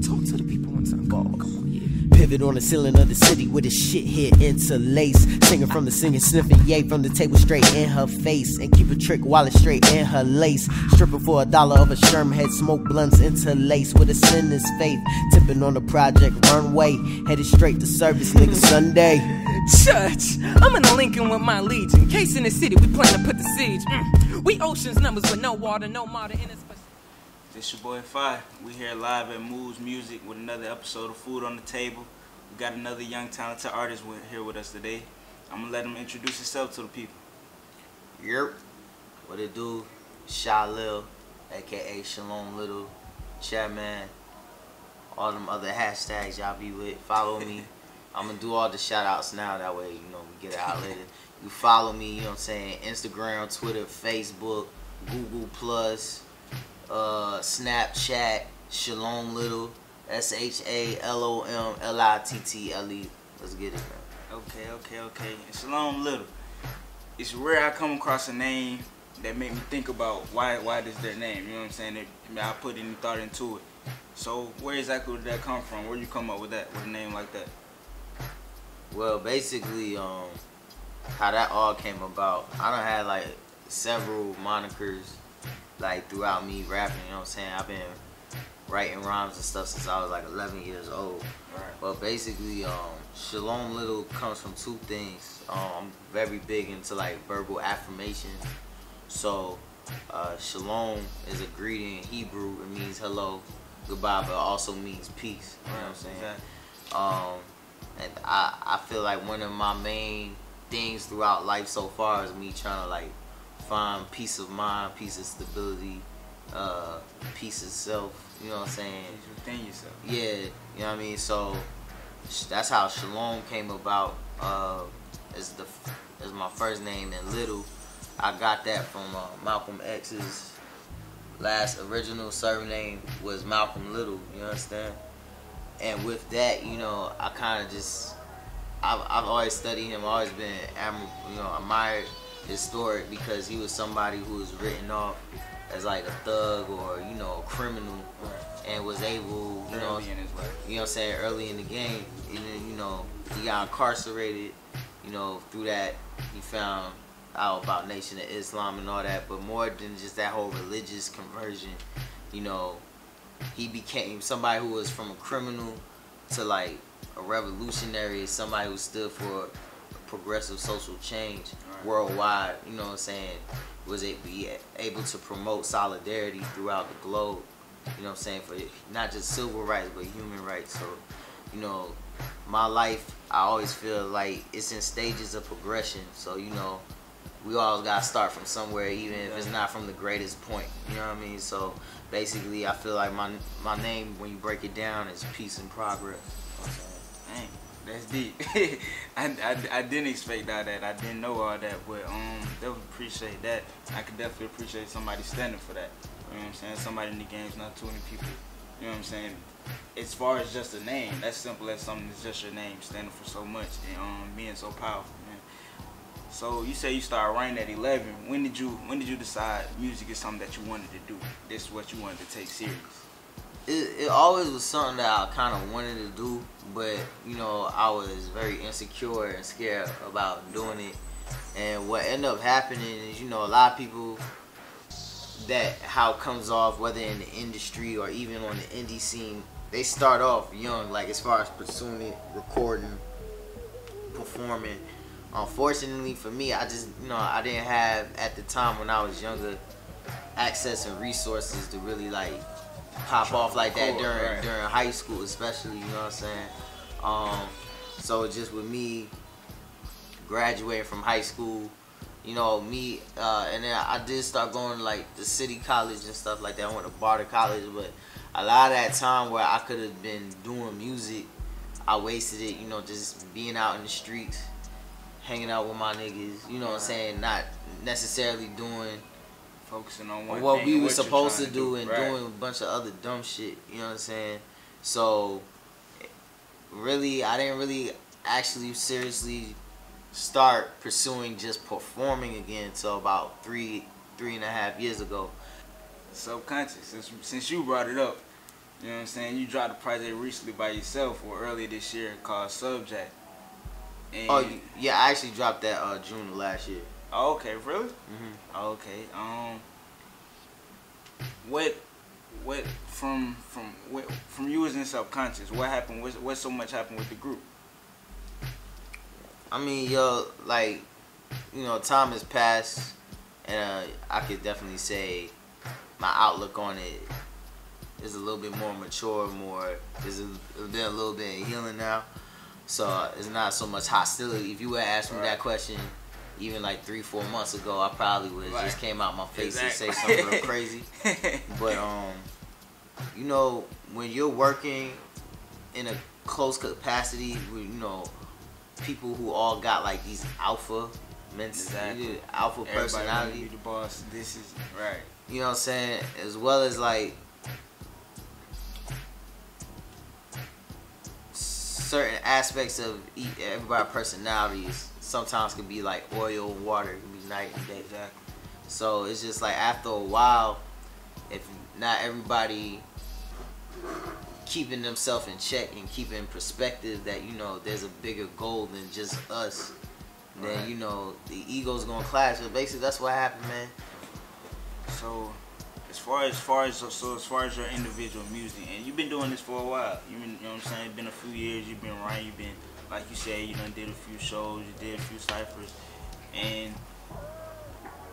Talk to the people one time. Come on, yeah. Pivot on the ceiling of the city with a shit hit interlace. Singing from the singing, sniffing yay from the table straight in her face. And keep a trick wallet straight in her lace. Stripping for $1 of a Sherm head, smoke blunts interlaced with a sinner's faith. Tipping on the project runway, headed straight to service, nigga Sunday. Church, I'm in a Lincoln with my legion. Case in the city, we plan to put the siege. We oceans numbers with no water, no martyr in it. This your boy Fi. We here live at Moves Music with another episode of Food on the Table. We got another young talented artist here with us today. I'm gonna let him introduce himself to the people. Yep. What it do? Sha'lil, aka Shalom Little, Chairman, all them other hashtags y'all be with. Follow me. I'm gonna do all the shout outs now, that way, you know, we get it out later. You follow me, you know what I'm saying, Instagram, Twitter, Facebook, Google Plus, Snapchat, Shalom Little, SHALOMLITTLE. Let's get it, man. Okay. And Shalom Little. It's rare I come across a name that make me think about why this their name. You know what I'm saying? I put any thought into it. So where exactly did that come from? Where did you come up with that, with a name like that? Well, basically, how that all came about, I done had like several monikers like throughout me rapping, you know what I'm saying? I've been writing rhymes and stuff since I was like 11 years old. Right. But basically, Shalom Little comes from two things. I'm very big into like verbal affirmation. So Shalom is a greeting in Hebrew. It means hello, goodbye, but it also means peace. You know what I'm saying? Exactly. And I feel like one of my main things throughout life so far is me trying to like find peace of mind, peace of stability, peace of self, you know what I'm saying? Peace within yourself. Yeah, you know what I mean? So that's how Shalom came about. Is my first name, and Little, I got that from Malcolm X's last original surname was Malcolm Little, you understand? And with that, you know, I kind of just, I've always studied him, always been, admired his story, because he was somebody who was written off as like a thug or, you know, a criminal, and was able, you know, early in his life. You know what I'm saying, early in the game, and then, you know, he got incarcerated, you know, through that he found out about Nation of Islam and all that, but more than just that whole religious conversion, you know, he became somebody who was from a criminal to like a revolutionary, somebody who stood for progressive social change worldwide, you know what I'm saying, was able to promote solidarity throughout the globe, you know what I'm saying, for not just civil rights but human rights. So, you know, my life, I always feel like it's in stages of progression, so, you know, we always gotta start from somewhere, even if it's not from the greatest point, you know what I mean? So basically I feel like my name, when you break it down, is peace and progress. Dang, that's deep. I didn't expect all that. I didn't know all that, but definitely appreciate that. I could definitely appreciate somebody standing for that. You know what I'm saying? Somebody in the game's not too many people. You know what I'm saying? As far as just a name, that's simple as something that's just your name, standing for so much and being so powerful, man. So you say you started writing at 11. When did you decide music is something that you wanted to do? This is what you wanted to take serious? It always was something that I kind of wanted to do, but, you know, I was very insecure and scared about doing it. And what ended up happening is, you know, a lot of people, that how it comes off, whether in the industry or even on the indie scene, they start off young, like as far as pursuing it, recording, performing. Unfortunately for me, I just, you know, I didn't have, at the time when I was younger, access and resources to really like pop off like that during high school, especially, you know what I'm saying? So just with me graduating from high school, you know, me, and then I did start going to like the city college and stuff like that. I went to Barter College, but a lot of that time where I could have been doing music, I wasted it, you know, just being out in the streets, hanging out with my niggas, you know what I'm saying, not necessarily doing, focusing on what we were supposed to do and doing a bunch of other dumb shit, you know what I'm saying? So really, I didn't really actually seriously start pursuing just performing again until about three and a half years ago. Subconscious, since you brought it up, You know what I'm saying? You dropped a project recently by yourself or earlier this year called Subject. And Oh yeah, I actually dropped that June of last year. oh, okay, really? Mhm. Okay. What from you as in subconscious? What happened? What so much happened with the group? I mean, yo, like, you know, time has passed, and I could definitely say my outlook on it is a little bit more mature, is been a little bit of healing now. So it's not so much hostility. If you would ask me that question even like 3-4 months ago, I probably would have just came out my face and say something real crazy. But you know, when you're working in a close capacity with, you know, people who all got like these alpha alpha personality. Be the boss. This is right. You know what I'm saying? As well as like certain aspects of everybody's personalities sometimes can be like oil and water. It can be night and day. Exactly. So it's just like after a while, if not everybody keeping themselves in check and keeping in perspective that, you know, there's a bigger goal than just us, then, you know, the ego's gonna clash. So basically that's what happened, man. So as far as your individual music, and you've been doing this for a while. You know what I'm saying? It's been a few years. You've been writing. You've been, like you said, you done did a few shows. You did a few ciphers, and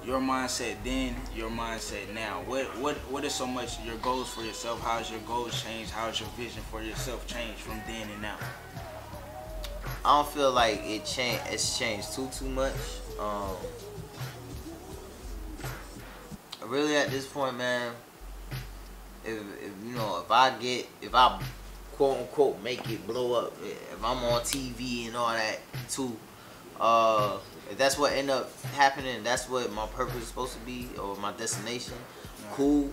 your mindset then, your mindset now. What is so much your goals for yourself? How's your goals changed? How's your vision for yourself changed from then and now? I don't feel like it's changed too much. Really at this point, man, if you know, if I quote unquote make it blow up, if I'm on TV and all that too, if that's what end up happening, that's what my purpose is supposed to be, or my destination, cool.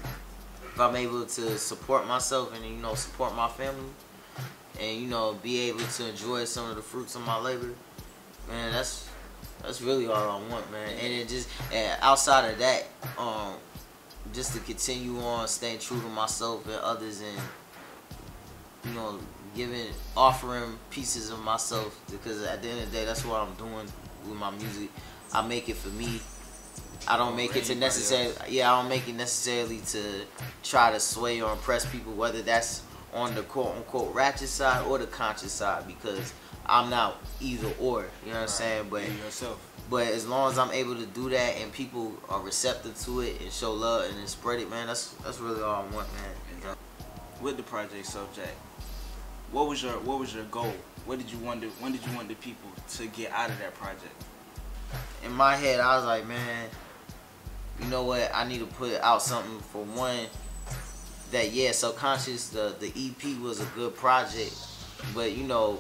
If I'm able to support myself and, you know, support my family, and, you know, be able to enjoy some of the fruits of my labor, man, that's really all I want, man. And outside of that, just to continue on staying true to myself and others, and, you know, offering pieces of myself, because at the end of the day, that's what I'm doing with my music. I make it for me. I don't make it to necessarily, I don't make it necessarily to try to sway or impress people, whether that's on the quote unquote ratchet side or the conscious side, because I'm not either or, you know what I'm saying? But as long as I'm able to do that and people are receptive to it and show love and then spread it, man, that's really all I want, man. With the project Subject, what was your goal? When did you want the people to get out of that project? In my head, I was like, man, you know what? I need to put out something for one that, Subconscious, the EP was a good project, but, you know,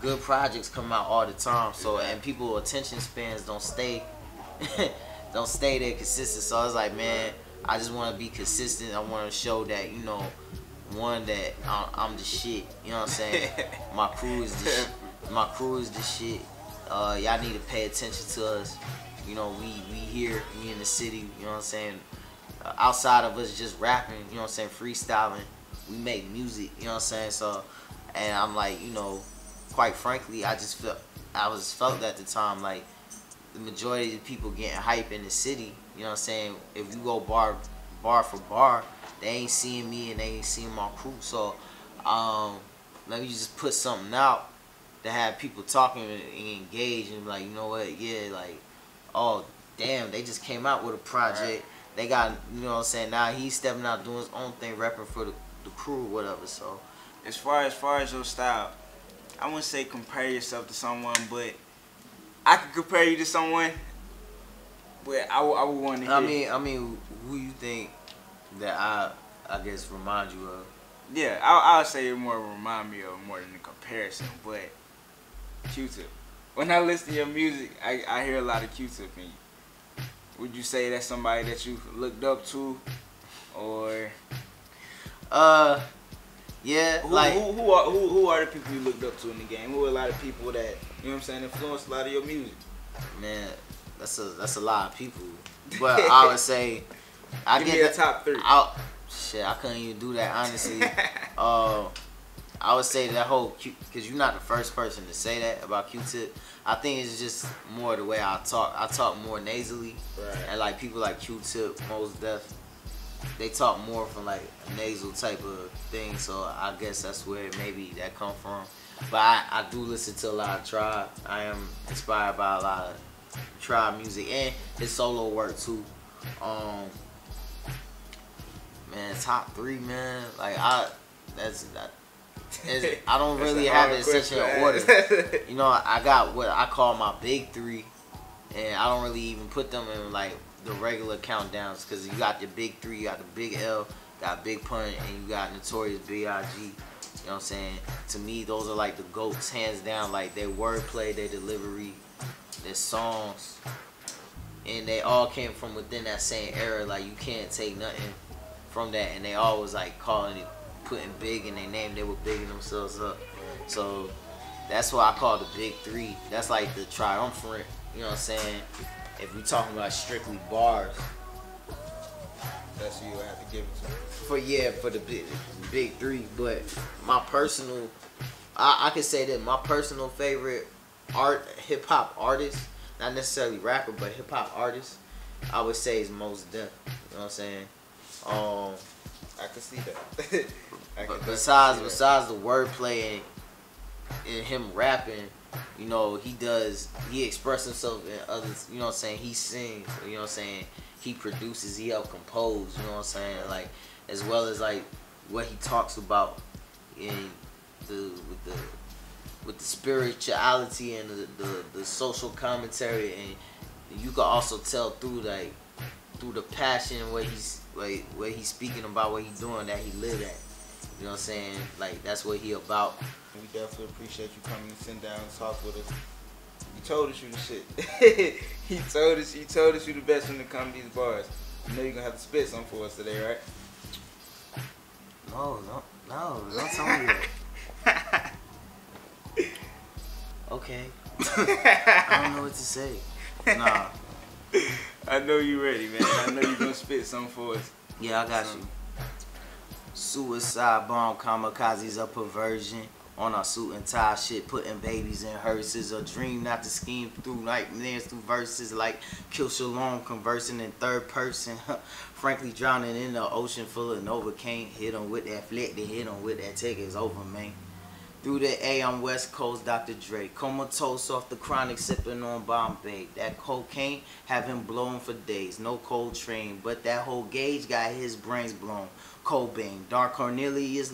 good projects come out all the time. So, and people attention spans don't stay there consistent. So I was like, man, I just want to be consistent. I want to show that, you know, one, that I'm the shit. You know what I'm saying? My crew is the shit. My crew is the shit. Y'all need to pay attention to us. You know, we here, we in the city. You know what I'm saying? Outside of us just rapping, you know what I'm saying, freestyling, we make music. You know what I'm saying? So, and I'm like, you know, quite frankly, I felt at the time like the majority of the people getting hype in the city. You know what I'm saying? If you go bar for bar, they ain't seeing me and they ain't seeing my crew. So let me just put something out to have people talking and engage and be like, you know what, like, oh damn, they just came out with a project. Right. They got, you know what I'm saying, now he's stepping out doing his own thing, rapping for the crew or whatever. So as far as your style, I wouldn't say compare yourself to someone, but I could compare you to someone. But I would want to hear. I mean, who you think that I guess remind you of? Yeah, I'll say it more remind me of more than a comparison. But Q-Tip. When I listen to your music, I hear a lot of Q-Tip in you. Would you say that's somebody that you looked up to, or? Yeah, who are the people you looked up to in the game? Who are a lot of people that, you know what I'm saying, influenced a lot of your music? Man, that's a lot of people. But I would say, Give me a top 3. Shit, I couldn't even do that, honestly. I would say that whole because you're not the first person to say that about Q-Tip. I think it's just more the way I talk. I talk more nasally, Right. and like people like Q-Tip, Mos Def, they talk more from like a nasal type of thing. So I guess that's where maybe that come from. But I do listen to a lot of Tribe. I am inspired by a lot of Tribe music and his solo work too. Man, top 3, man. Like I don't really have it in such an order. You know, I got what I call my big 3, and I don't really even put them in like the regular countdowns because you got the big 3, you got the Big L, got Big Pun, and you got Notorious B.I.G. You know what I'm saying? To me, those are like the GOATs, hands down. Like their wordplay, their delivery, their songs, and they all came from within that same era. Like you can't take nothing from that, and they always like calling it, putting big in their name. They were bigging themselves up. So that's what I call the big 3. That's like the triumvirate. You know what I'm saying? If we talking about strictly bars, That's who you would have to give it to. for the big 3. But my personal, I could say that my personal favorite hip hop artist, not necessarily rapper, but hip hop artist, I would say is Mos Def. You know what I'm saying? I can see that. But besides the wordplay and him rapping, you know, he expresses himself in others, you know what I'm saying? He sings, you know what I'm saying? He produces, he helps compose, you know what I'm saying? Like, as well as like what he talks about in with the spirituality and the social commentary, and you can also tell through the passion what he's speaking about, what he's doing, that he live at. You know what I'm saying? Like that's what he about. We definitely appreciate you coming and sitting down and talk with us. You told us you the shit. he told us you the best when it comes to these bars. You know you're gonna have to spit some for us today, right? No, don't tell me that. Okay. I don't know what to say. Nah. I know you ready, man. I know you're gonna spit something for us. Yeah, I got you. Suicide bomb, kamikazes, a perversion. On our suit and tie shit, putting babies in hearses. A dream not to scheme through nightmares, through verses like Kill Shalom, conversing in third person. Frankly, drowning in the ocean full of Novocaine. Hit them with that flick, they hit them with that take, it's over, man. Through the A, I'm West Coast, Dr. Dre. Comatose off the chronic, sipping on Bombay. That cocaine have him blowing for days. No cold train, but that whole gauge got his brains blown. Cobain, Dark Cornelius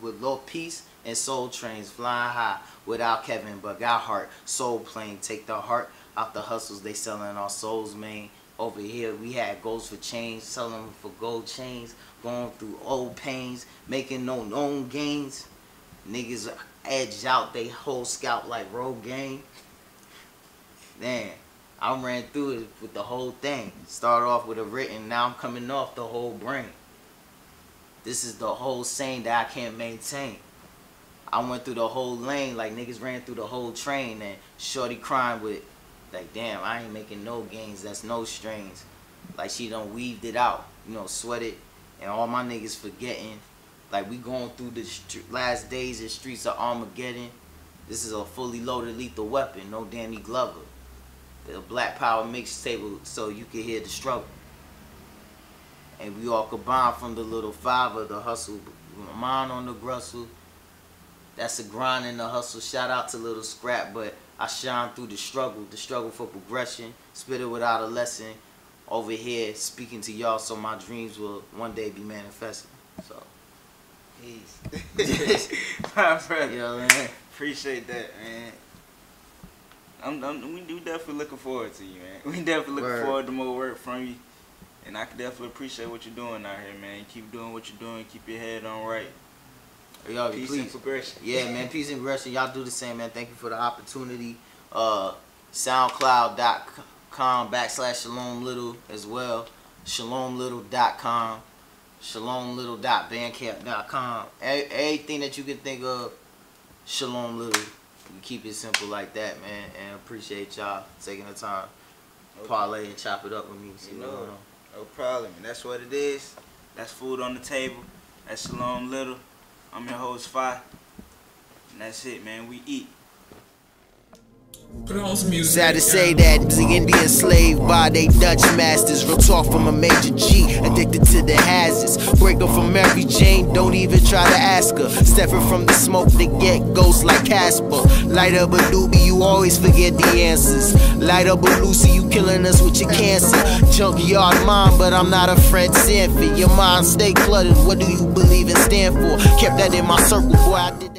with low peace and soul trains flying high without Kevin, but got heart. Soul plane, take the heart out the hustles. They selling our souls, man. Over here we had goals for change, selling them for gold chains. Going through old pains, making no known gains. Niggas edge out they whole scalp like road game. Man, I ran through it with the whole thing. Started off with a written, now I'm coming off the whole brain. This is the whole saying that I can't maintain. I went through the whole lane like niggas ran through the whole train, and shorty crying with like, damn, I ain't making no gains, that's no strains. Like she done weaved it out, you know, sweated, and all my niggas forgetting. Like we going through the last days in streets of Armageddon. This is a fully loaded lethal weapon, no Danny Glover. The Black Power mixtape so you can hear the struggle. And we all combine from the little five of the hustle. Mine on the grustle. That's a grind and the hustle. Shout out to Little Scrap, but I shine through the struggle for progression. Spit it without a lesson. Over here speaking to y'all so my dreams will one day be manifesting. So. Peace. My brother. You know what I mean? Appreciate that, man. We definitely looking forward to you, man. We definitely looking forward to more work from you. And I can definitely appreciate what you're doing out here, man. Keep doing what you're doing. Keep your head on right. Y'all, peace please. and progression. Yeah, man. Peace and progression. Y'all do the same, man. Thank you for the opportunity. SoundCloud.com/Shalom Little as well. ShalomLittle.com. ShalomLittle.bandcamp.com. Everything that you can think of, Shalom Little. We keep it simple like that, man. And appreciate y'all taking the time. Parlay and chop it up with me. You know, no problem. And that's what it is. That's Food on the Table. That's Shalom Little. I'm your host, Fi. And that's it, man. We eat. Put on some music. Sad to say that the Indian slave by they Dutch masters. Real talk from a major G, addicted to the hazards. Break up from Mary Jane, don't even try to ask her. Stepping from the smoke to get ghosts like Casper. Light up a doobie, you always forget the answers. Light up a Lucy, you killing us with your cancer. Junkyard mom, but I'm not a Fred Sanford. Your mind stay cluttered, what do you believe and stand for? Kept that in my circle, boy, I did.